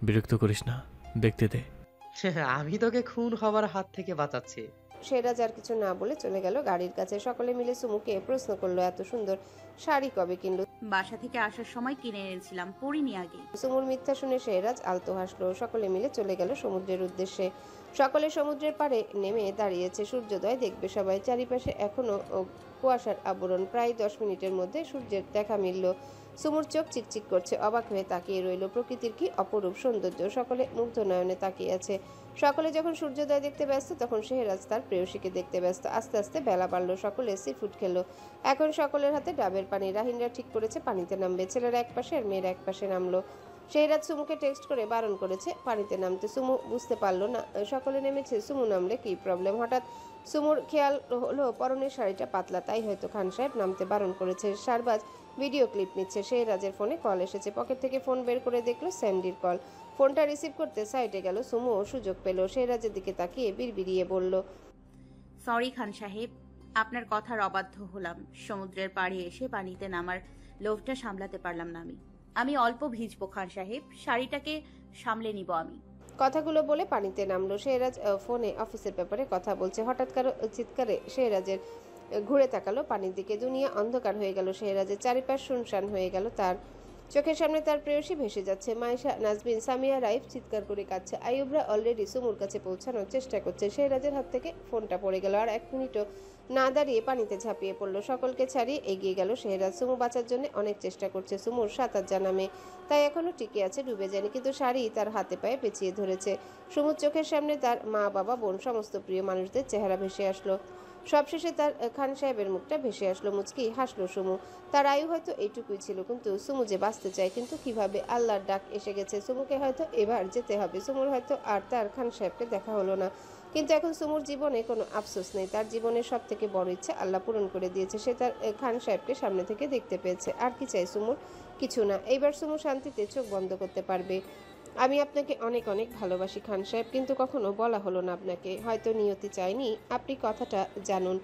বিরক্ত করিস না, দেখতে দে। আমি তোকে খুন হবার হাত থেকে বাঁচাচ্ছি। সেরাজ আর কিছু না বলে চলে গেল গাড়ির কাছে। সকলে মিলে সুমুকে প্রশ্ন করলো, এত সুন্দর শাড়ি কবে কিনলো? বাসা থেকে আসার সময় কিনে এনেছিলাম, পরিনি আগে। সুমুর মিথ্যা শুনে সেরাজ আলতো হাসলো। সকলে মিলে চলে গেল সমুদ্রের উদ্দেশ্যে। সকলে সমুদ্রের পাড়ে নেমে দাঁড়িয়েছে। সূর্যোদয় দেখবে সবাই। চারিপাশে এখনো কুয়াশার আবরণ। প্রায় 10 মিনিটের মধ্যে সূর্যের দেখা মিলল। সুমুর চোখ চিকচিক করছে, অবাক হয়ে তাকিয়ে রইল। প্রকৃতির কি অপরূপ সৌন্দর্য! সকলে মুগ্ধ নয়নে তাকিয়ে আছে। সকলে যখন সূর্যোদয় দেখতে ব্যস্ত, তখন শেহরাজ তার প্রেয়সীকে দেখতে ব্যস্ত। আস্তে আস্তে বেলা বাড়ল। সকলে সি ফুড খেলো। এখন সকলের হাতে ডাবের পানি। রাহিনরা ঠিক করেছে পানিতে নামবে। ছেলেরা এক পাশে আর মেয়েরা এক পাশে নামলো। শেহরাজ সুমুকে টেক্সট করে বারণ করেছে পানিতে নামতে। সুমু বুঝতে পারলো না সকলে নেমেছে, সুমু নামলে কি প্রবলেম। হঠাৎ সুমুর খেয়াল হলো পরনের শাড়িটা পাতলা, তাই হয়তো খান সাহেব নামতে বারণ করেছে। শারবাজ ভিডিও ক্লিপ নিচ্ছে। শেহরাজের ফোনে কল এসেছে। পকেট থেকে ফোন বের করে দেখলো স্যান্ডির কল। ফোনটা রিসিভ করতে সাইডে গেল। সুমু সুযোগ পেল। শেহরাজের দিকে তাকিয়ে বিড়বিড়িয়ে বলল, সরি খান সাহেব, আপনার কথার অবাধ্য হলাম। সমুদ্রের পাড়ে এসে পানিতে নামার লোভটা সামলাতে পারলাম না। আমি অল্প ভিজবো খান সাহেব, শাড়িটাকে সামলে নিব আমি। কথাগুলো বলে পানিতে নামলো। শেহরাজ ফোনে অফিসের ব্যাপারে কথা বলছে। হঠাৎ কারো চিৎকারে শেহরাজের ঘুরে তাকালো পানির দিকে। দুনিয়া অন্ধকার হয়ে গেল। শেহরাজের চারিপাশ শুনশান হয়ে গেল। তার চোখের সামনে তার প্রেয়সী ভেসে যাচ্ছে। মায়েশা, নাজবিন, সামিয়া, রাইফ চিৎকার করে কাঁদছে। আইয়ুবরা অলরেডি সুমুর কাছে পৌঁছানোর চেষ্টা করছে। শেহরাজের হাত থেকে ফোনটা পড়ে গেল। আর 1 মিনিটও না দাঁড়িয়ে পানিতে ঝাঁপিয়ে পড়লো। সকলকে ছাড়িয়ে এগিয়ে গেল শেহরাজ। সুমু বাঁচার জন্য অনেক চেষ্টা করছে। সুমুর সাঁতার জানা মেয়ে, তাই এখনো টিকে আছে, ডুবে যায়নি। কিন্তু শাড়ি তার হাতে পায়ে পেঁচিয়ে ধরেছে। সুমুর চোখের সামনে তার মা, বাবা, বোন, সমস্ত প্রিয় মানুষদের চেহারা ভেসে আসলো। সবশেষে তার খান সাহেবের মুখটা ভেসে আসলো। মুচকি হাসলো সুমু। তার আয়ু হয়তো এইটুকুই ছিল, কিন্তু সুমু যে বাঁচতে চায়। কিন্তু কিভাবে? আল্লাহর ডাক এসে গেছে। সুমুকে হয়তো এবার যেতে হবে। সুমুর হয়তো আর তার খান সাহেবকে দেখা হলো না, কিন্তু এখন সুমুর জীবনে কোনো আফসোস নেই। তার জীবনের সব থেকে বড় ইচ্ছা আল্লাহ পূরণ করে দিয়েছে। সে তার খান সাহেবকে সামনে থেকে দেখতে পেয়েছে। আর কি চাই সুমুর? কিছু না। এইবার সুমু শান্তিতে চোখ বন্ধ করতে পারবে। আমি আপনাকে অনেক অনেক ভালোবাসি খান সাহেব, কিন্তু কখনো বলা হলো না আপনাকে। হয়তো নিয়তি চাইনি আপনি কথাটা জানুন।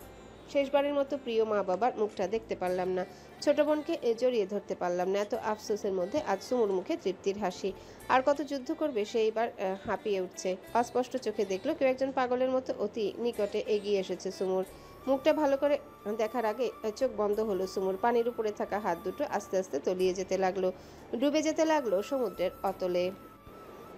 শেষবারের মতো প্রিয় মা বাবার মুখটা দেখতে পারলাম না। ছোট বোনকে জড়িয়ে ধরতে পারলাম না। এত আফসোসের মধ্যে আজ সুমুর মুখে তৃপ্তির হাসি। আর কত যুদ্ধ করবে সে এইবার হাঁপিয়ে উঠছে। অস্পষ্ট চোখে দেখলো কেউ একজন পাগলের মতো অতি নিকটে এগিয়ে এসেছে সুমুর। মুখটা ভালো করে দেখার আগে চোখ বন্ধ হলো সুমুর। পানির উপরে থাকা হাত দুটো আস্তে আস্তে তলিয়ে যেতে লাগলো, ডুবে যেতে লাগলো সমুদ্রের অতলে।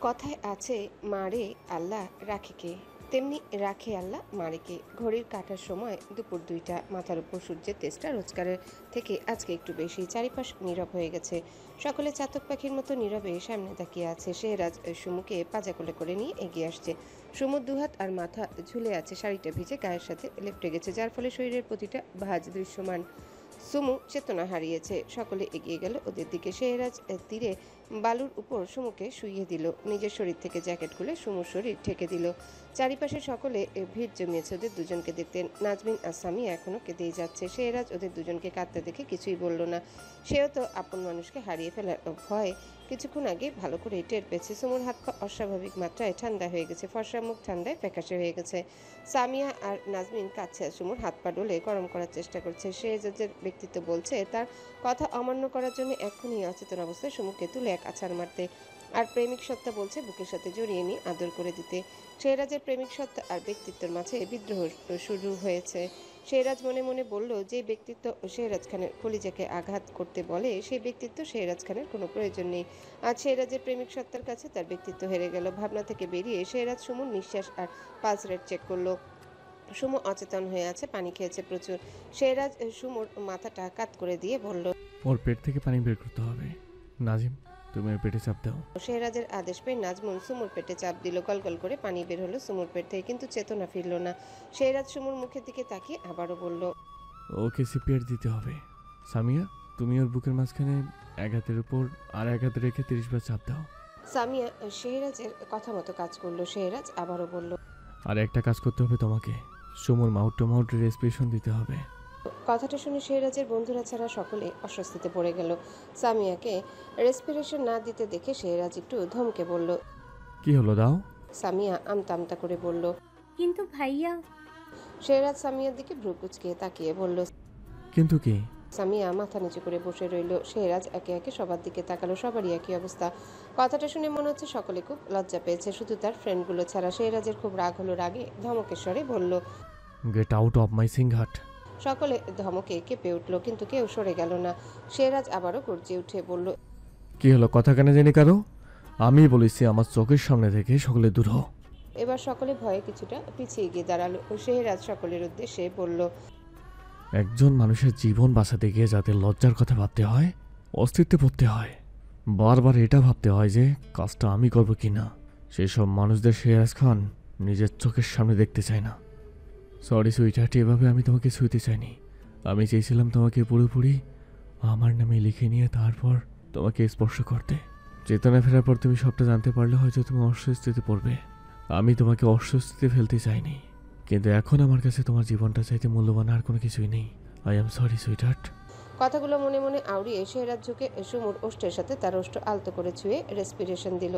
কথায় আছে, মারে আল্লাহ রাখেকে, তেমনি রাখে আল্লাহ মারেকে। ঘড়ির কাঁটার সময় দুপুর 2টা। মাথার উপর সূর্যের তেজটা রোজগারের থেকে আজকে একটু বেশি। চারিপাশ নীরব হয়ে গেছে। সকলে চাতক পাখির মতো নীরবে সামনে তাকিয়ে আছে। শেহরাজ সুমুকে পাজা কোলে করে নিয়ে এগিয়ে আসছে। সুমুর দুহাত আর মাথা ঝুলে আছে। শাড়িটা ভিজে গায়ের সাথে লেপ্টে গেছে, যার ফলে শরীরের প্রতিটা ভাঁজ দৃশ্যমান। সুমু চেতনা হারিয়েছে। সকলে এগিয়ে গেল ওদের দিকে। শেহরাজ তীরে বালুর উপর সুমুকে শুইয়ে দিল। নিজের শরীর থেকে জ্যাকেট খুলে সুমুর শরীর ঢেকে দিল। চারিপাশে সকলে ভিড় জমিয়েছে ওদের দুজনকে দেখতে। নাজমিন আর সামিয়া এখনো কেঁদেই যাচ্ছে। শেহরাজ ওদের দুজনকে কাঁদতে দেখে কিছুই বলল না। সেও তো আপন মানুষকে হারিয়ে ফেলার ভয় কিছুক্ষণ আগে ভালো করে টের পেয়েছে। সুমুর হাত পা অস্বাভাবিক মাত্রায় ঠান্ডা হয়ে গেছে। ফর্সা মুখ ঠান্ডায় ফ্যাকাশে হয়ে গেছে। সামিয়া আর নাজমিন কাছে সুমুর হাত পা ডলে গরম করার চেষ্টা করছে। শেহরাজের ব্যক্তিত্ব বলছে তার কথা অমান্য করার জন্য এক্ষুনি অচেতন অবস্থায় সুমুকে তুলে এক আছাড় মারতে। আর প্রেমিক সত্তা বলছে বুকের সাথে জড়িয়ে নিয়ে আদর করে দিতে। শেহরাজের প্রেমিক সত্তা আর ব্যক্তিত্বের মাঝে বিদ্রোহ শুরু হয়েছে। শেহরাজ মনে মনে বলল, যে ব্যক্তিত্ব শেহরাজ খানের কলিজাকে আঘাত করতে বলে, সেই ব্যক্তিত্ব শেহরাজ খানের কোনো প্রয়োজন নেই। আজ শেহরাজের প্রেমিক সত্তার কাছে তার ব্যক্তিত্ব হেরে গেল। ভাবনা থেকে বেরিয়ে শেহরাজ সুমুর নিঃশ্বাস আর পালস রেট চেক করলো। সুমু অচেতন হয়ে আছে, পানি খেয়েছে প্রচুর। শেহরাজ সুমুর মাথাটা কাত করে দিয়ে বলল, ওর পেট থেকে পানি বের করতে হবে। নাজিম, তুমি ওর পেটে চাপ দাও। শেহরাজের আদেশ পেয়ে নাজমুন সুমুর পেটে চাপ দিল। গলগল করে পানি বের হলো সুমুর পেট থেকে, কিন্তু চেতনা ফিরল না। শেহরাজ সুমুর মুখের দিকে তাকিয়ে আবারও বলল, ওকে সিপিআর দিতে হবে। সামিয়া, তুমি ওর বুকের মাঝখানে এক হাতের উপর আর এক হাতে রেখে 30 বার চাপ দাও। সামিয়া শেহরাজের কথা মতো কাজ করলো। শেহরাজ আবারও বলল, আর একটা কাজ করতে হবে তোমাকে, সুমুর মাউথ টু মাউথ রেসপিরেশন দিতে হবে। কথাটা শুনে শেহরাজের বন্ধুরা ছাড়া সকলে অস্বস্তিতে পড়ে গেল। সামিয়াকে রেসপিরেশন না দিতে দেখে শেহরাজ একটু ধমকে বলল। কি হলো, দাও। সামিয়া আমতা আমতা করে বলল। কিন্তু ভাইয়া। শেহরাজ সামিয়ার দিকে ভ্রু কুঁচকে তাকিয়ে বলল, কিন্তু কি? সামিয়া মাথা নিচু করে বসে রইল। শেহরাজ একে একে সবার দিকে তাকালো, সবারই একই অবস্থা। কথাটা শুনে মনে হচ্ছে সকলে খুব লজ্জা পেয়েছে, শুধু তার ফ্রেন্ডগুলো ছাড়া। শেহরাজের খুব রাগ হলো, রাগে ধমকের স্বরে বলল, get out of my Singhat. সকলে ধমকে কেঁপে উঠল, কিন্তু কেউ সরে গেল না। শেহরাজ আবারও গর্জে উঠে বলল, কি হলো, কথা কেন জানি কারো? আমি বলেছি আমার চোখের সামনে থেকে সকলে দূর হও। এবার সকলে ভয়ে কিছুটা পিছিয়ে গিয়ে দাঁড়ালো। শেহরাজ সকলের উদ্দেশ্যে বলল, একজন মানুষের জীবন বাঁচাতে গিয়ে যাদের লজ্জার কথা ভাবতে হয়, অস্তিত্বে পড়তে হয়, বারবার এটা ভাবতে হয় যে কাজটা আমি করব কি না, সেসব মানুষদের শেহরাজ খান নিজের চোখের সামনে দেখতে চায় না। সরি সুইটহার্ট, এভাবে আমি তোমাকে ছুঁতে চাইনি। আমি চেয়েছিলাম তোমাকে পুরোপুরি আমার নামে লিখে নিয়ে তারপর তোমাকে স্পর্শ করতে। চেতনা ফেরার পর তুমি সবটা জানতে পারলে হয়তো তুমি অস্বস্তিতে পড়বে। আমি তোমাকে অস্বস্তিতে ফেলতে চাইনি, কিন্তু এখন আমার কাছে তোমার জীবনটা চাইতে মূল্যবান আর কোনো কিছুই নেই। I am sorry sweetheart. কথাগুলো মনে মনে আউড়িয়ে শেহরাজ ঝুঁকে সুমুর ওষ্ঠের সাথে তার ওষ্ঠ আলতো করে ছুঁয়ে রেসপিরেশন দিল।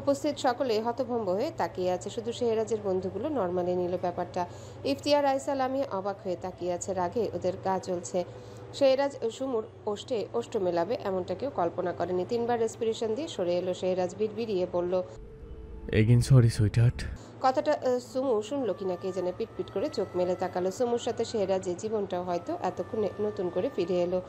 উপস্থিত সকলে হতভম্ব হয়ে তাকিয়ে আছে, শুধু শেহরাজের বন্ধুগুলো নর্মালি নিল ব্যাপারটা। ইফতিয়ার, আয়সা, লামিয়া অবাক হয়ে তাকিয়ে আছে, রাগে ওদের গা জ্বলছে। শেহরাজ সুমুর ওষ্ঠে ওষ্ঠ মেলাবে এমনটা কেউ কল্পনা করেনি। 3বার রেসপিরেশন দিয়ে সরে এলো। শেহরাজ বিড়বিড়িয়ে বলল, এগেইন সরি সুইটহার্ট। কথাটা সুমু শুনলো কিনা কে জানে, পিটপিট করে চোখ মেলে তাকালো। সুমুর সাথে শেহরাজের জীবনটাও হয়তো এতক্ষণে নতুন করে ফিরে এলো।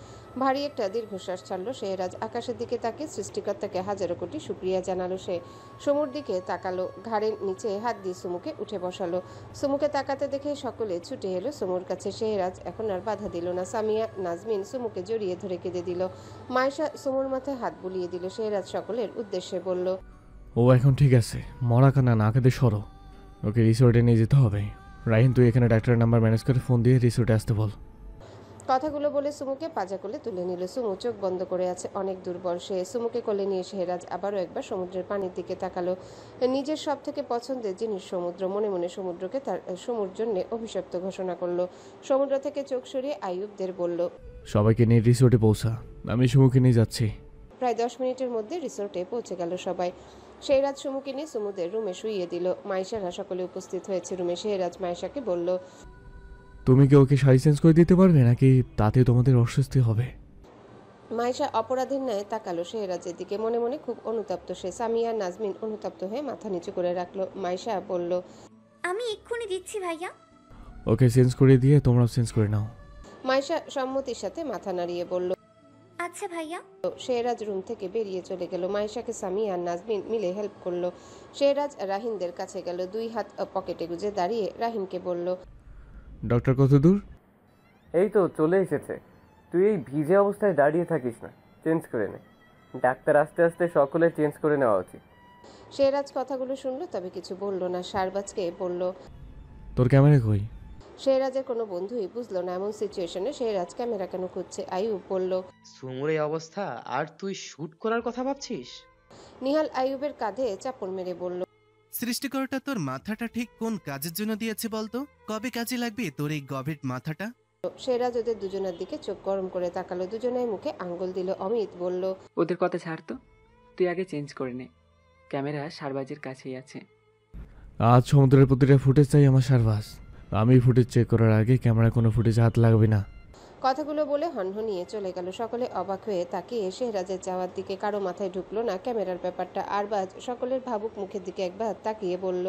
ভারী একটা দীর্ঘশ্বাস ছাড়লো শেহরাজ। আকাশের দিকে তাকিয়ে সৃষ্টিকর্তাকে হাজারো কোটি শুক্রিয়া জানালো সে। সুমুর দিকে তাকালো, ঘাড়ের নিচে হাত দিয়ে সুমুকে উঠে বসালো। সুমুকে তাকাতে দেখে সকলে ছুটে এলো সুমুর কাছে। শেহরাজ এখন আর বাধা দিল না। সামিয়া, নাজমিন সুমুকে জড়িয়ে ধরে কেঁদে দিল। মায়েশা সুমুর মাথায় হাত বুলিয়ে দিল। শেহরাজ সকলের উদ্দেশ্যে বলল, ও এখন ঠিক আছে, মরা কান্না না কেঁদে সরো। ওকে রিসোর্টে নিয়ে যেতে হবে। রাহিন, তুই এখানে ডাক্তারের নাম্বার ম্যানেজ করে ফোন দিয়ে রিসোর্টে আসতে বল। কথাগুলো বলে সুমুকে পাজা কোলে তুলে নিল। সুমু চোখ বন্ধ করে আছে, অনেক দুর্বল সে। সুমুকে কোলে নিয়ে শেহরাজ আবারও একবার সমুদ্রের পানির দিকে তাকালো। নিজের সব থেকে পছন্দের জিনিস সমুদ্র। মনে মনে সমুদ্রকে তার সমুর জন্য অভিশপ্ত ঘোষণা করলো। সমুদ্র থেকে চোখ সরিয়ে আইয়ুবদের বলল, সবাইকে নিয়ে রিসোর্টে পৌঁছা, আমি সুমুকে নিয়ে যাচ্ছি। প্রায় 10 মিনিটের মধ্যে রিসোর্টে পৌঁছে গেল সবাই। শেহরাজ সুমুকে নিয়ে সুমুদের রুমে শুইয়ে দিল। মাইশারা সকলে উপস্থিত হয়েছে রুমে। শেহরাজ মাইশাকে বলল, তুমি কি ওকে শাড়ি চেঞ্জ করে দিতে পারবে, নাকি তাতে তোমাদের অস্বস্তি হবে? মাইশা অপরাধীর ন্যায় তাকালো শেহরাজের দিকে। মনে মনে খুব অনুতপ্ত সে। সামিয়া, নাজমিন অনুতপ্ত হয়ে মাথা নিচু করে রাখলো। মাইশা বলল, আমি এক্ষুনি দিচ্ছি ভাইয়া। ওকে চেঞ্জ করে দিয়ে তোমরাও চেঞ্জ করে নাও। মাইশা সম্মতির সাথে মাথা নাড়িয়ে বলল। আচ্ছা ভাইয়া। শেহরাজ রুম থেকে বেরিয়ে চলে গেল। মাইশাকে সামিয়া আর নাজমিন মিলে হেল্প করলো। শেহরাজ রাহিনদের কাছে গেল, 2 হাত পকেটে গুজে দাঁড়িয়ে রাহিনকে বলল, ডক্টর কত দূর? এই তো চলে এসেছে। তুই এই ভিজে অবস্থায় দাঁড়িয়ে থাকিস না, চেঞ্জ করে নে। ডাক্তার আস্তে আস্তে সকলে চেঞ্জ করে নেওয়া উচিত। শেহরাজ কথাগুলো শুনলো, তবে কিছু বলল না। শারবাজকে বলল, তোর ক্যামেরা কই? শেহরাজের কোনো বন্ধুই বুঝলো না এমন সিচুয়েশনে শেহরাজ ক্যামেরা কেন খুঁজছে। আইয়ুব বলল, সুমুর এই অবস্থা আর তুই শুট করার কথা ভাবছিস? নিহাল আইয়ুবের কাঁধে চাপড় মেরে বলল, সৃষ্টিকর্তা তোর মাথাটা ঠিক কোন কাজের জন্য দিয়েছে বলতো? কবে কাজে লাগবে তোর এই গভীর মাথাটা? শেহরাজ ওদের দুজনের দিকে চোখ গরম করে তাকালো। দুজনের মুখে আঙ্গুল দিল। অমিত বলল, ওদের কথা ছাড় তো, তুই আগে চেঞ্জ করে নে। ক্যামেরা সারবাজের কাছেই আছে। আজ সমুদ্রের প্রতিটা ফুটেজ চাই আমার সারবাস। আমি ফুটেজ চেক করার আগে ক্যামেরা কোনো ফুটেজ হাত লাগবে না। কথাগুলো বলে হনহনিয়ে চলে গেল। সকলে অবাক হয়ে তাকিয়ে শেহরাজের যাওয়ার দিকে। কারো মাথায় ঢুকলো না ক্যামেরার ব্যাপারটা। আরবাজ সকলের ভাবুক মুখের দিকে একবার তাকিয়ে বলল,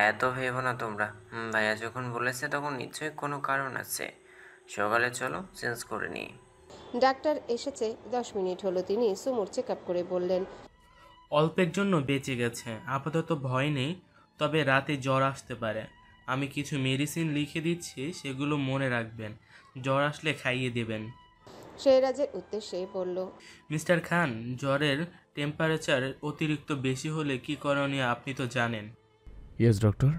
এত ভেবো না তোমরা। ভাইয়া যখন বলেছে তখন নিশ্চয়ই কোনো কারণ আছে। সকালে চলো চেঞ্জ করে নিই। ডাক্তার এসেছে 10 মিনিট হলো। তিনি সুমুর চেক আপ করে বললেন, অল্পের জন্য বেঁচে গেছে, আপাতত ভয় নেই, তবে রাতে জ্বর আসতে পারে। আমি কিছু মেডিসিন লিখে দিচ্ছি, সেগুলো মনে রাখবেন। জ্বর আসলে খাইয়ে দেবেন। শেহরাজের উদ্দেশ্যে বলল, মিস্টার খান, জ্বরের টেম্পারেচার অতিরিক্ত বেশি হলে কি করণীয় আপনি তো জানেন। Yes doctor.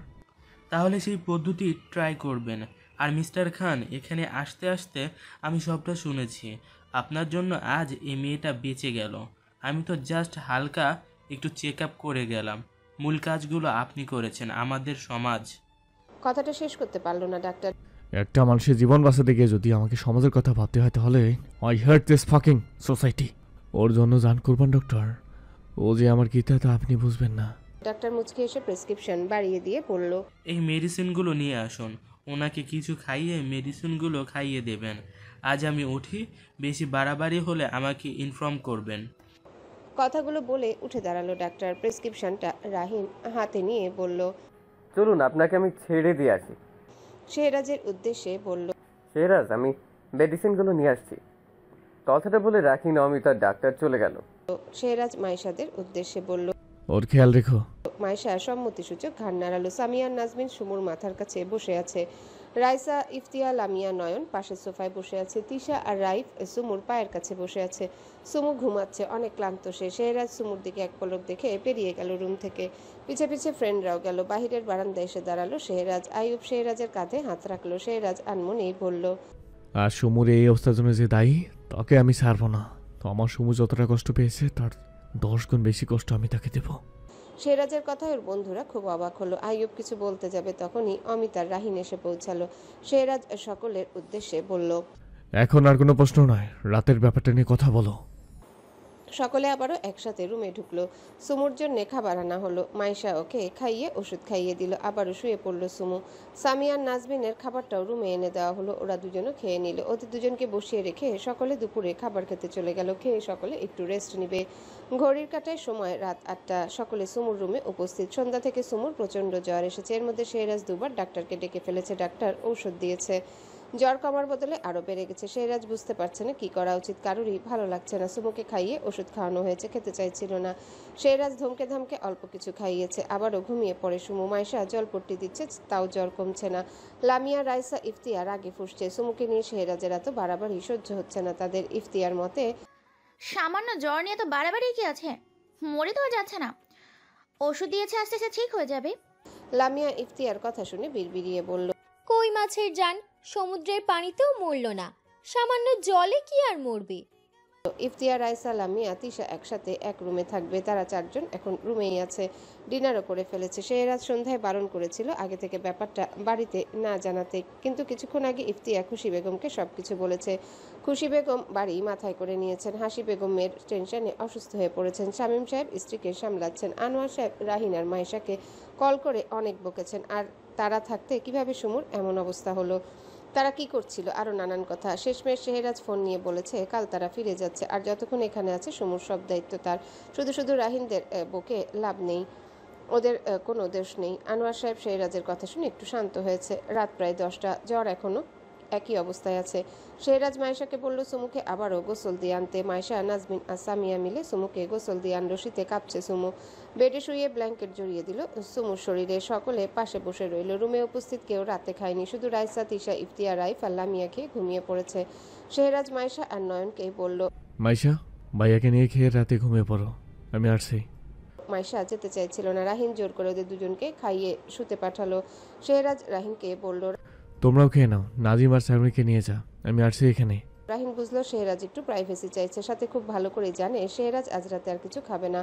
তাহলে সেই পদ্ধতি ট্রাই করবেন। আর মিস্টার খান, এখানে আসতে আসতে আমি সবটা শুনেছি। আপনার জন্য আজ এই মেয়েটা বেঁচে গেল। আমি তো জাস্ট হালকা একটু চেক আপ করে গেলাম। মূল কাজগুলো আপনি করেছেন, আমাদের সমাজ। কথাটা শেষ করতে পারলো না ডাক্তার। একটা মানুষের জীবন বাঁচাতে গিয়ে যদি আমাকে সমাজের কথা ভাবতে হয়, তাহলে I hurt this fucking society. ওর জন্য জান করবেন ডক্টর। ও যে আমার গীতা তা আপনি বুঝবেন না। ডাক্তার মুচকি এসে প্রেসক্রিপশন বাড়িয়ে দিয়ে বলল, এই মেডিসিনগুলো নিয়ে আসুন। ওনাকে কিছু খাইয়ে মেডিসিনগুলো খাইয়ে দেবেন। আজ আমি উঠি, বেশি বাড়াবাড়ি হলে আমাকে ইনফর্ম করবেন। কথাগুলো বলে উঠে দাঁড়ালো ডাক্তার। প্রেসক্রিপশনটা রাহিন হাতে নিয়ে বলল, চলুন আপনাকে আমি ছেড়ে দিয়ে আসি। শেহরাজের উদ্দেশ্যে বলল, শেহরাজ, আমি মেডিসিনগুলো নিয়ে আসছি। কথাটা বলে রাখি অমিতার ডাক্তার চলে গেল। শেহরাজ মাইশাদের উদ্দেশ্যে বলল, ওর খেয়াল রেখো। মাইশা সম্মতিসূচক ঘাড় নাড়ালো। সামিয়া নাজমিন সুমুর মাথার কাছে বসে আছে। রাইসা, ইফতিয়া, লামিয়া, নয়ন পাশের সোফায় বসে আছে। তিশা আর রাইফ সুমুর পায়ের কাছে বসে আছে। সুমু ঘুমাচ্ছে, অনেক ক্লান্ত সে। শেহরাজ সুমুর দিকে এক পলক দেখে পেরিয়ে গেল রুম থেকে। পিছে পিছে ফ্রেন্ডরাও গেল। বাহিরের বারান্দায় এসে দাঁড়ালো শেহরাজ। আইয়ুব শেহরাজের কাঁধে হাত রাখলো। শেহরাজ আনমনেই বলল, আর সুমুর এই অবস্থার জন্য যে দায়ী, তাকে আমি ছাড়বো না। তো আমার সুমু যতটা কষ্ট পেয়েছে তার 10 গুণ বেশি কষ্ট আমি তাকে দেব। শেহরাজের কথায় ওর বন্ধুরা খুব অবাক হলো। আইয়ুব কিছু বলতে যাবে, তখনই অমিতার রাহিন এসে পৌঁছালো। শেহরাজ সকলের উদ্দেশ্যে বলল, এখন আর কোনো প্রশ্ন নয়, রাতের ব্যাপারটা নিয়ে কথা বলো। সকলে আবারও একসাথে রুমে ঢুকলো। সুমুর জন্য খাবার আনা হলো। মাইশা ওকে খাইয়ে ওষুধ খাইয়ে দিল। আবারও শুয়ে পড়লো সুমু। সামিয়ার নাজমিনের খাবারটাও রুমে এনে দেওয়া হলো। ওরা দুজনও খেয়ে নিল। ওদের দুজনকে বসিয়ে রেখে সকলে দুপুরে খাবার খেতে চলে গেল। খেয়ে সকলে একটু রেস্ট নিবে। ঘড়ির কাঁটায় সময় রাত 8টা। সকলে সুমুর রুমে উপস্থিত। সন্ধ্যা থেকে সুমুর প্রচণ্ড জ্বর এসেছে। এর মধ্যে শেহরাজ দুবার ডাক্তারকে ডেকে ফেলেছে। ডাক্তার ঔষধ দিয়েছে। জ্বর কমার বদলে আরো বেড়ে গেছে। শেহরাজ বুঝতে পারছে না কি করা উচিত। কারোরই ভালো লাগছে না। সুমুকে খাইয়ে ওষুধ খাওয়ানো হয়েছে, খেতে চাইছিল না। শেহরাজ ধমকে ধামকে অল্প কিছু খাইয়েছে। আবারও ঘুমিয়ে পড়ে সুমু। মাইশা জলপট্টি দিচ্ছে, তাও জ্বর কমছে না। লামিয়া, রাইসা, ইফতিয়ার আগে ফুসছে। সুমুকে নিয়ে শেহরাজের এত বাড়াবাড়ি সহ্য হচ্ছে না তাদের। ইফতিয়ার মতে, সামান্য জ্বর নিয়ে তো বাড়াবাড়ি কি আছে, মরে তো যাচ্ছে না, ওষুধ দিয়েছে, আস্তে আস্তে ঠিক হয়ে যাবে। লামিয়া ইফতিয়ার কথা শুনে বিড়বিড়িয়ে বলল, কই মাছের জান সমুদ্রের পানিতেও মরল না, সামান্য জলে কি আর মরবে। ইফতিয়ার, রাইসা, লামিয়া, তিশা একসাথে এক রুমে থাকবে। তারা 4 জন এখন রুমেই আছে। ডিনারও করে ফেলেছে। শেহরাজ সন্ধ্যায় বারণ করেছিল আগে থেকে ব্যাপারটা বাড়িতে না জানাতে, কিন্তু কিছুক্ষণ আগে ইফতিয়া খুশি বেগমকে সবকিছু বলেছে। খুশি বেগম বাড়ি মাথায় করে নিয়েছেন। হাসি বেগমের টেনশনে অসুস্থ হয়ে পড়েছেন। শামীম সাহেব স্ত্রীকে সামলাচ্ছেন। আনোয়ার সাহেব রাহিন আর মাইশাকে কল করে অনেক বকেছেন। আর তারা থাকতে কিভাবে সুমুর এমন অবস্থা হলো, তারা কি করছিল, আরো নানান কথা। শেষমেশ শেহরাজ ফোন নিয়ে বলেছে কাল তারা ফিরে যাচ্ছে। আর যতক্ষণ এখানে আছে সুমুর সব দায়িত্ব তার। শুধু শুধু রাহিনদের বকে লাভ নেই, ওদের কোনো দোষ নেই। আনোয়ার সাহেব শেহরাজের কথা শুনে একটু শান্ত হয়েছে। রাত প্রায় 10টা, জ্বর এখনো একই অবস্থায় আছে। শেহরাজ মাইশাকে বলল সুমুকে আবারও গোসল দিয়ে আনতে। মাইশা, নাজমিন আর সামিয়া মিলে সুমুকে গোসল দিয়ে আনলো। শীতে কাঁপছে সুমু। বেডে শুয়ে ব্ল্যাঙ্কেট জড়িয়ে দিল সুমুর শরীরে। সকলে পাশে বসে রইল। রুমে উপস্থিত কেউ রাতে খায়নি। শুধু রাইসা, তিশা, ইফতিয়া, রাইফ আর লামিয়া খেয়ে ঘুমিয়ে পড়েছে। শেহরাজ মাইশা আর নয়নকেই বলল, মাইশা, ভাইয়াকে নিয়ে খেয়ে রাতে ঘুমিয়ে পড়ো, আমি আসছি। মাইশা যেতে চাইছিল না। রাহিন জোর করে ওদের দুজনকে খাইয়ে শুতে পাঠালো। শেহরাজ রাহিনকে বলল, তোমরাও খেয়ে নাও, নাজিম আর সামিকে নিয়ে যা, আমি আসছি এখানে। রাহিন বুঝলো শেহরাজ একটু প্রাইভেসি চাইছে। সাথে খুব ভালো করে জানে শেহরাজ আজ রাতে আর কিছু খাবে না।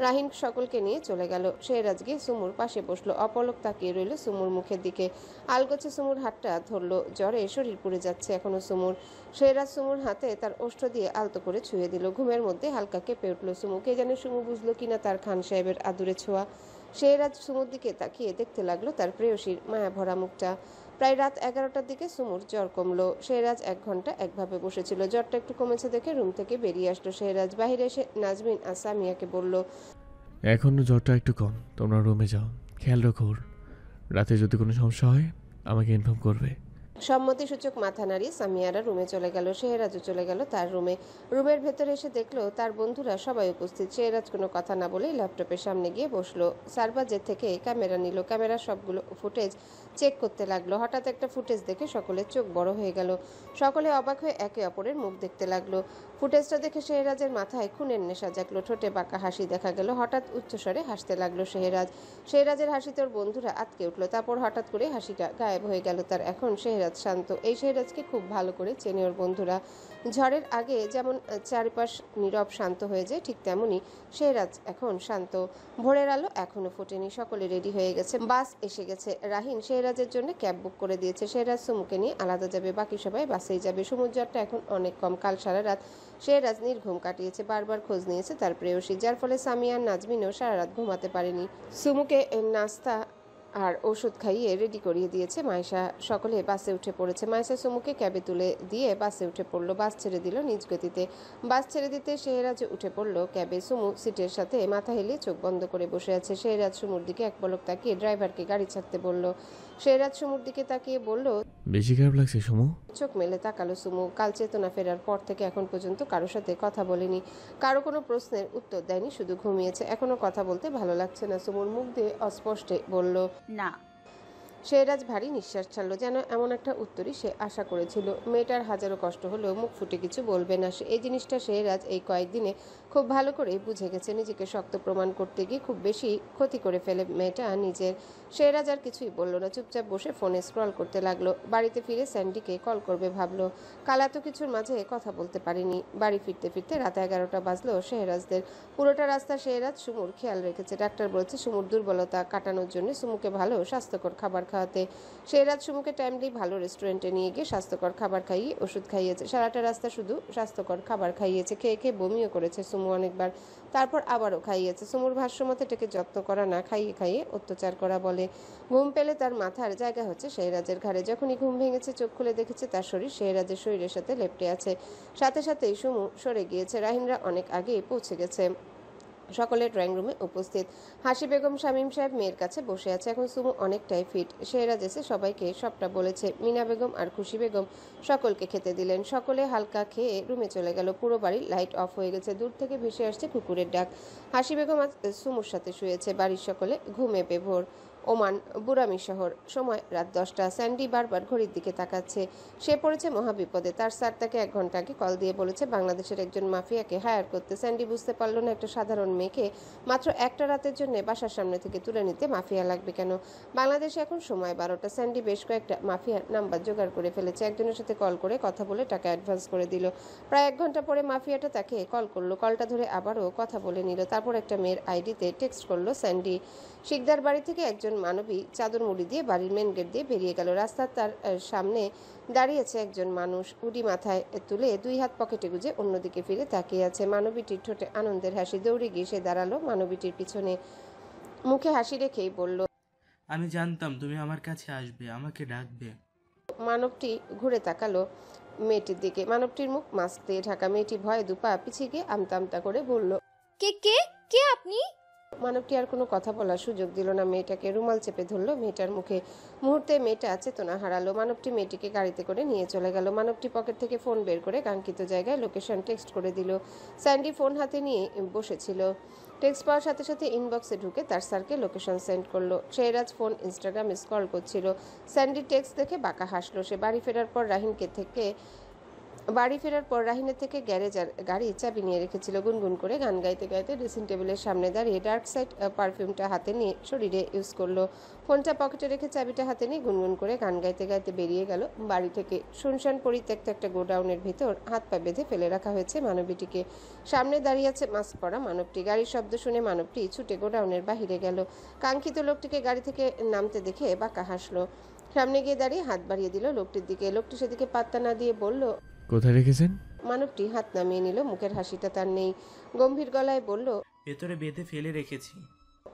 রাহিন সকলকে নিয়ে চলে গেল। শেহরাজ গিয়ে সুমুর পাশে বসলো। অপলক তাকিয়ে রইল সুমুর মুখের দিকে। আলগোছে সুমুর হাতটা ধরলো। জ্বরে শরীর পুড়ে যাচ্ছে এখনো সুমুর। শেহরাজ সুমুর হাতে তার ওষ্ঠ দিয়ে আলতো করে ছুঁয়ে দিল। ঘুমের মধ্যে হালকা কেঁপে উঠল সুমু। কে জানে সুমু বুঝলো কিনা তার খান সাহেবের আদুরে ছোঁয়া। শেহরাজ সুমুর দিকে তাকিয়ে দেখতে লাগলো তার প্রেয়সীর মায়া ভরা মুখটা। প্রায় রাত 11টার দিকে সুমুর জ্বর কমলো। শেহরাজ 1 ঘন্টা একভাবে বসেছিল। জ্বরটা একটু কমেছে দেখে রুম থেকে বেরিয়ে আসলো শেহরাজ। বাহিরে এসে নাজমিন আর সামিয়াকে বলল, এখনো জ্বরটা একটু কম, তোমরা রুমে যাও, খেয়াল রাখো ওর। রাতে যদি কোনো সমস্যা হয় আমাকে ইনফর্ম করবে। সম্মতিসূচক মাথা নাড়িয়ে সামিয়ারা রুমে চলে গেল। শেহরাজও চলে গেল তার রুমে। রুমের ভেতরে এসে দেখলো তার বন্ধুরা সবাই উপস্থিত। শেহরাজ কোনো কথা না বলে ল্যাপটপের সামনে গিয়ে বসলো। সার্ভারের থেকে ক্যামেরা নিল। ক্যামেরার সবগুলো ফুটেজ চেক করতে লাগলো। হঠাৎ একটা ফুটেজ দেখে সকলের চোখ বড় হয়ে গেল। সকলে অবাক হয়ে একে অপরের মুখ দেখতে লাগলো। ফুটেজটা দেখে শেহরাজের মাথায় খুনের নেশা জাগলো। ঠোঁটে বাঁকা হাসি দেখা গেল। হঠাৎ উচ্চস্বরে হাসতে লাগলো শেহরাজ। শেহরাজের হাসিতে ওর বন্ধুরা আটকে উঠলো। তারপর হঠাৎ করে হাসিটা গায়েব হয়ে গেল তার। এখন শেহরাজ শান্ত। এই শেহরাজকে খুব ভালো করে চেনে ওর বন্ধুরা। ঝড়ের আগে যেমন চারপাশ নীরব শান্ত হয়ে যায়, ঠিক তেমনই শেহরাজ এখন শান্ত। ভোরের আলো এখনো ফোটেনি। সকলে রেডি হয়ে গেছে। বাস এসে গেছে। রাহিন শেহরাজের জন্য ক্যাব বুক করে দিয়েছে। শেহরাজ সুমুকে নিয়ে আলাদা যাবে, বাকি সবাই বাসেই যাবে। সমুদ্রটা এখন অনেক কম। কাল সারা রাত শেহরাজ নির্ঘুম কাটিয়েছে। বারবার খোঁজ নিয়েছে তার প্রেয়সী, যার ফলে সামিয়া আর নাজমিনও সারা রাত ঘুমাতে পারেনি। সুমুকে নাস্তা আর ওষুধ খাইয়ে রেডি করিয়ে দিয়েছে মাইশা। সকলে বাসে উঠে পড়েছে। মাইশা সুমুকে ক্যাবে তুলে দিয়ে বাসে উঠে পড়লো। বাস ছেড়ে দিল নিজ গতিতে। বাস ছেড়ে দিতে শেহরাজ উঠে পড়লো ক্যাবে। সুমু সিটের সাথে মাথা হেলিয়ে চোখ বন্ধ করে বসে আছে। শেহরাজ সুমুর দিকে এক পলক তাকিয়ে ড্রাইভারকে গাড়ি ছাড়তে বলল। শেহরাজ সুমুর দিকে তাকিয়ে বলল, বেশি খারাপ লাগছে সুমু? চোখ মেলে তাকালো সুমু। কাল চেতনা ফেরার পর থেকে এখন পর্যন্ত কারোর সাথে কথা বলেনি, কারো কোনো প্রশ্নের উত্তর দেয়নি, শুধু ঘুমিয়েছে। এখনো কথা বলতে ভালো লাগছে না। সুমুর মুখ দিয়ে অস্পষ্টে বলল না। শেহরাজ ভারী নিঃশ্বাস ছাড়লো, যেন এমন একটা উত্তরই সে আশা করেছিল। মেয়েটার হাজারো কষ্ট হলেও মুখ ফুটে কিছু বলবে না সে। এই জিনিসটা শেহরাজ এই কয়েকদিনে খুব ভালো করে বুঝে গেছে। নিজেকে শক্ত প্রমাণ করতে গিয়ে খুব বেশি ক্ষতি করে ফেলে মেয়েটা নিজের। শেহরাজ আর কিছুই বলল না, চুপচাপ বসে ফোনে স্ক্রল করতে লাগলো। বাড়িতে ফিরে স্যান্ডিকে কল করবে ভাবলো। কাল এত কিছুর মাঝে কথা বলতে পারিনি। বাড়ি ফিরতে ফিরতে রাত 11টা বাজলো শেহরাজদের। পুরোটা রাস্তা শেহরাজ সুমুর খেয়াল রেখেছে। ডাক্তার বলেছে সুমুর দুর্বলতা কাটানোর জন্য সুমুকে ভালো স্বাস্থ্যকর খাবার খাওয়াতে। শেহরাজ সুমুকে টাইমলি ভালো রেস্টুরেন্টে নিয়ে গিয়ে স্বাস্থ্যকর খাবার খাইয়ে ওষুধ খাইয়েছে। সারাটা রাস্তা শুধু স্বাস্থ্যকর খাবার খাইয়েছে। খেয়ে খেয়ে বমিও করেছে সুমু অনেকবার, তারপর আবারও খাইয়েছে। সুমুর ভাষ্যমতে এটাকে যত্ন করা না, খাইয়ে খাইয়ে অত্যাচার করা বলে। ঘুম পেলে তার মাথার জায়গা হচ্ছে শেহরাজের ঘাড়ে। যখনই ঘুম ভেঙেছে চোখ খুলে দেখেছে তার শরীর শেহরাজের শরীরের সাথে লেপ্টে আছে। সাথে সাথেই সুমু সরে গিয়েছে। রাহিনরা অনেক আগেই পৌঁছে গেছে। সকলে ড্রয়িং রুমে উপস্থিত। হাসি বেগম শামীম সাহেব মেয়ের কাছে বসে আছে। এখন সুমু অনেকটাই ফিট। শেহরাজ এসে সবাইকে সবটা বলেছে। মিনা বেগম আর খুশি বেগম সকলকে খেতে দিলেন। সকলে হালকা খেয়ে রুমে চলে গেল। পুরো বাড়ির লাইট অফ হয়ে গেছে। দূর থেকে ভেসে আসছে কুকুরের ডাক। হাসি বেগম আজ সুমুর সাথে শুয়েছে। বাড়ির সকলে ঘুমে বেভোর। ওমান বুড়ামি শহর, সময় রাত 10টা। স্যান্ডি বারবার ঘড়ির দিকে তাকাচ্ছে। সে পড়েছে মহাবিপদে। তার স্যার তাকে 1 ঘন্টা আগে কল দিয়ে বলেছে বাংলাদেশের একজন মাফিয়াকে হায়ার করতে। স্যান্ডি বুঝতে পারল না একটা সাধারণ মেয়েকে মাত্র একটা রাতের জন্য বাসার সামনে থেকে তুলে নিতে মাফিয়া লাগবে কেন। বাংলাদেশে এখন সময় 12টা। স্যান্ডি বেশ কয়েকটা মাফিয়ার নাম্বার জোগাড় করে ফেলেছে। একজনের সাথে কল করে কথা বলে টাকা অ্যাডভান্স করে দিল। প্রায় 1 ঘন্টা পরে মাফিয়াটা তাকে কল করলো। কলটা ধরে আবারও কথা বলে নিল। তারপর একটা মেয়ের আইডিতে টেক্সট করলো স্যান্ডি। শিকদার বাড়ি থেকে একজন মানবী চাদর মুড়ি দিয়ে বাড়ির মেন গেট দিয়ে বেরিয়ে গেল। রাস্তার তার সামনে দাঁড়িয়েছে একজন মানুষ। উডি মাথায় তুলে 2 হাত পকেটে গুজে অন্যদিকে ফিরে তাকিয়ে আছে। মানবীটির ঠোঁটে আনন্দের হাসি। দৌড়ে গিয়ে সে দাঁড়ালো মানবীটির পিছনে। মুখে হাসি রেখেই বলল, আমি জানতাম তুমি আমার কাছে আসবে, আমাকে ডাকবে। মানবটি ঘুরে তাকালো মেয়েটির দিকে। মানবটির মুখ মাস্ক দিয়ে ঢাকা। মেয়েটি ভয়ে দুপা পিছিয়ে গিয়ে আমতা আমতা করে বলল, কে কে কে আপনি? মানবটি আর কোনো কথা বলার সুযোগ দিল না। মেয়েটাকে রুমাল চেপে ধরলো মেয়েটার মুখে। মুহূর্তে মেয়েটা চেতনা হারালো। মানবটি মেয়েটিকে গাড়িতে করে নিয়ে চলে গেল। মানবটি পকেট থেকে ফোন বের করে কাঙ্ক্ষিত জায়গায় লোকেশন টেক্সট করে দিল। স্যান্ডি ফোন হাতে নিয়ে বসেছিল। টেক্সট পাওয়ার সাথে সাথে ইনবক্সে ঢুকে তার স্যারকে লোকেশন সেন্ড করলো। শেহরাজ ফোন ইনস্টাগ্রামে স্ক্রল করছিল। স্যান্ডির টেক্সট দেখে বাঁকা হাসলো সে। বাড়ি ফেরার পর রাহিনের থেকে গ্যারেজ আর গাড়ি চাবি নিয়ে রেখেছিল। গুনগুন করে গান গাইতে গাইতে ড্রেসিং টেবিলের সামনে দাঁড়িয়ে ডার্ক সাইড পারফিউমটা হাতে নিয়ে শরীরে ইউজ করলো। ফোনটা পকেটে রেখে চাবিটা হাতে নিয়ে গুনগুন করে গান গাইতে গাইতে বেরিয়ে গেল বাড়ি থেকে। শুনশান পরিত্যক্ত একটা গোডাউনের ভিতর হাত পা বেঁধে ফেলে রাখা হয়েছে মানবীটিকে। সামনে দাঁড়িয়ে আছে মাস্ক পরা মানবটি। গাড়ির শব্দ শুনে মানবটি ছুটে গোডাউনের বাহিরে গেল। কাঙ্ক্ষিত লোকটিকে গাড়ি থেকে নামতে দেখে বাঁকা হাসলো। সামনে গিয়ে দাঁড়িয়ে হাত বাড়িয়ে দিল লোকটির দিকে। লোকটি সেদিকে পাত্তা না দিয়ে বলল, কোথায় রেখেছেন? মানবটি হাত নামিয়ে নিল। মুখের হাসিটা তার নেই। গম্ভীর গলায় বলল, ভেতরে বেঁধে ফেলে রেখেছি।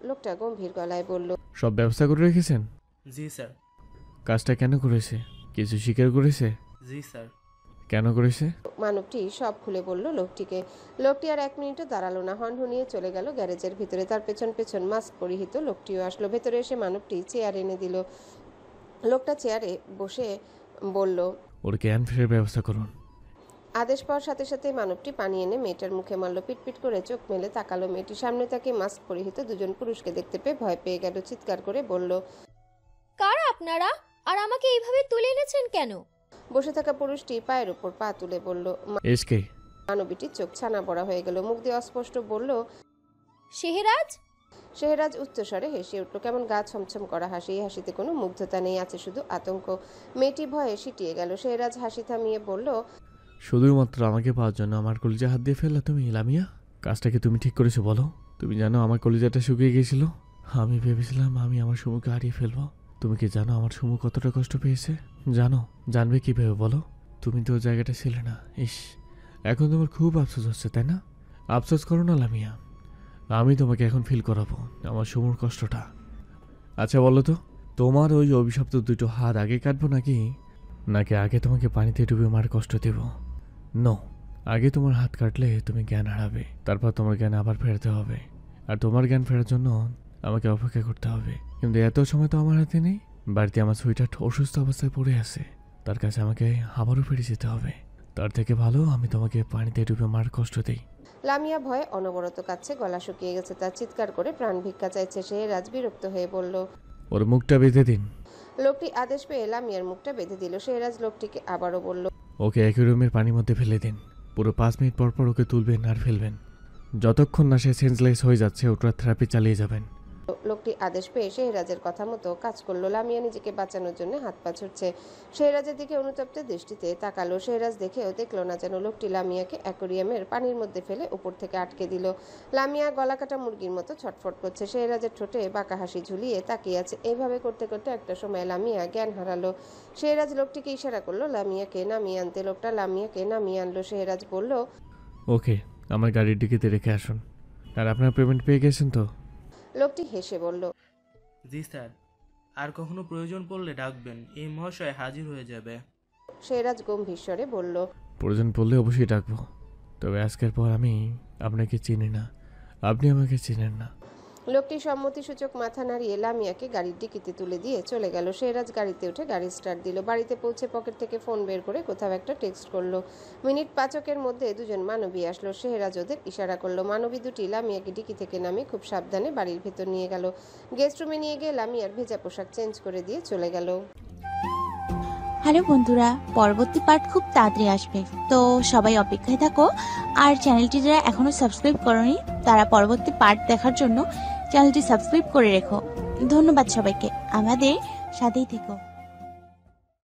লোকটা গম্ভীর গলায় বলল, সব ব্যবস্থা করে রেখেছেন? জি স্যার। কাজটা কেন করেছে? কিছু স্বীকার করেছে? জি স্যার। কেন করেছে? মানবটি সব খুলে বলল লোকটিকে। লোকটি আর 1 মিনিটও দাঁড়ালো না, হনহনিয়ে চলে গেল গ্যারেজের ভিতরে। তার পেছন পেছন মাস্ক পরিহিত লোকটিও আসলো। ভেতরে এসে মানবটি চেয়ার এনে দিল। লোকটা চেয়ারে বসে বলল, ওর জ্ঞান ফেরার ব্যবস্থা করুন। আদেশ পাওয়ার সাথে সাথে মানবটি পানি এনে মেয়েটার মুখে মারল। পিটপিট করে চোখ মেলে তাকালো মেয়েটি। সামনে তাকে মাস্ক পরিহিত 2জন পুরুষকে দেখতে পেয়ে ভয় পেয়ে গেল। চিৎকার করে বলল, কারা আপনারা? আর আমাকে এইভাবে তুলে এনেছেন কেন? বসে থাকা পুরুষটি পায়ের উপর পা তুলে বলল। এসকে। মানবীটির চোখ ছানা বড়া হয়ে গেল। মুখ দিয়ে অস্পষ্ট বলল, শেহরাজ। শেহরাজ উচ্চস্বরে হেসে উঠল। কেমন গা ছমছম করা হাসি। এই হাসিতে কোনো মুগ্ধতা নেই, আছে শুধু আতঙ্ক। মেয়েটি ভয়ে সিটিয়ে গেল। শেহরাজ হাসি থামিয়ে বলল, শুধুমাত্র আমাকে পাওয়ার জন্য আমার কলিজা হাত দিয়ে ফেললা তুমি লামিয়া? কাজটা কি তুমি ঠিক করেছো বলো? তুমি জানো আমার কলিজাটা শুকিয়ে গিয়েছিল। আমি ভেবেছিলাম আমি আমার সুমুকে হারিয়ে ফেলবো। তুমি কি জানো আমার সুমু কতটা কষ্ট পেয়েছে? জানো? জানবে কিভাবে বলো? তুমি তো ওই জায়গাটা ছিলে না। ইস, এখন তোমার খুব আফসোস হচ্ছে তাই না? আফসোস করো না লামিয়া, আমি তোমাকে এখন ফিল করাবো আমার সুমুর কষ্টটা। আচ্ছা বলো তো, তোমার ওই অভিশপ্ত দুটো হাত আগে কাটবো নাকি নাকি আগে তোমাকে পানিতে ডুবে মার কষ্ট দেব? নো, আগে তোমার হাত কাটলে তুমি জ্ঞান হারাবে, তারপর তোমার জ্ঞান আবার ফেরাতে হবে, আর তোমার জ্ঞান ফেরার জন্য আমাকে অপেক্ষা করতে হবে। কিন্তু এত সময় তো আমার হাতে নেই। বাড়িতে আমার সুইটার অসুস্থ অবস্থায় পড়ে আছে, তার কাছে আমাকে আবারও ফিরে যেতে হবে। তার থেকে ভালো আমি তোমাকে পানিতে ডুবে মার কষ্ট দিই। লামিয়া ভয়ে অনবরত কাঁদছে, গলা শুকিয়ে গেছে তার, চিৎকার করে প্রাণ ভিক্ষা চাইছে। শেহরাজ বিরক্ত হয়ে বলল, ওর মুখটা বেঁধে দিন। লোকটি আদেশ পেয়ে লামিয়ার মুখটা বেঁধে দিল। শেহরাজ লোকটিকে আবারও বলল, ওকে অ্যাকুয়ারিয়ামের পানির মধ্যে ফেলে দিন। পুরো 5 মিনিট পর পর ওকে তুলবেন আর ফেলবেন, যতক্ষণ না সে সেন্সলেস হয়ে যাচ্ছে ওটার থেরাপি চালিয়ে যাবেন। লোকটি আদেশ পেয়ে শেহরাজের কথা মতো কাজ করলো। লামিয়া নিজেকে বাঁচানোর জন্য হাত পা ছুটছে। শেহরাজের দিকে অনুতপ্ত দৃষ্টিতে তাকালো। শেহরাজ দেখেও দেখলো না যেন লোকটি লামিয়াকে অ্যাকোয়ারিয়ামের পানির মধ্যে ফেলে উপর থেকে আটকে দিল। লামিয়া গলা কাটা মুরগির মতো ছটফট করছে। শেহরাজের ঠোঁটে বাঁকা হাসি ঝুলিয়ে তাকিয়ে আছে। এইভাবে করতে করতে একটা সময় লামিয়া জ্ঞান হারালো। শেহরাজ লোকটিকে ইশারা করলো লামিয়াকে নামিয়ে আনতে। লোকটা লামিয়াকে নামিয়ে আনলো। শেহরাজ বলল, ওকে আমার গাড়ির ডিকিতে রেখে আসুন। আর আপনার পেমেন্ট পেয়ে গেছেন তো? লোকটি হেসে বলল, জি স্যার, আর কখনো প্রয়োজন পড়লে ডাকবেন, এই মহাশয় হাজির হয়ে যাবে। শেহরাজ গম্ভীর স্বরে বলল, প্রয়োজন পড়লে অবশ্যই ডাকবো, তবে আজকের পর আমি আপনাকে চিনি না, আপনি আমাকে চিনেন না। লোকটি সম্মতিসূচক মাথা নাড়িয়ে লামিয়াকে গাড়ির ডিকিতে তুলে দিয়ে চলে গেল। শেহরাজ গাড়িতে উঠে গাড়ি স্টার্ট দিল। বাড়িতে পৌঁছে পকেট থেকে ফোন বের করে কোথাও একটা টেক্সট করলো। মিনিট 5 মধ্যে দুজন মানবী আসলো। শেহরাজ ওদের ইশারা করলো। মানবী দুটি লামিয়াকে ডিকি থেকে নামিয়ে খুব সাবধানে বাড়ির ভেতর নিয়ে গেল। গেস্ট রুমে নিয়ে গিয়ে লামিয়ার ভেজা পোশাক চেঞ্জ করে দিয়ে চলে গেল। হ্যালো বন্ধুরা, পরবর্তী পার্ট খুব তাড়াতাড়ি আসবে, তো সবাই অপেক্ষায় থাকো। আর চ্যানেলটি যারা এখনো সাবস্ক্রাইব করোনি তারা পরবর্তী পার্ট দেখার জন্য চ্যানেলটি সাবস্ক্রাইব করে রেখো। ধন্যবাদ সবাইকে, আমাদের সাথেই থেকো।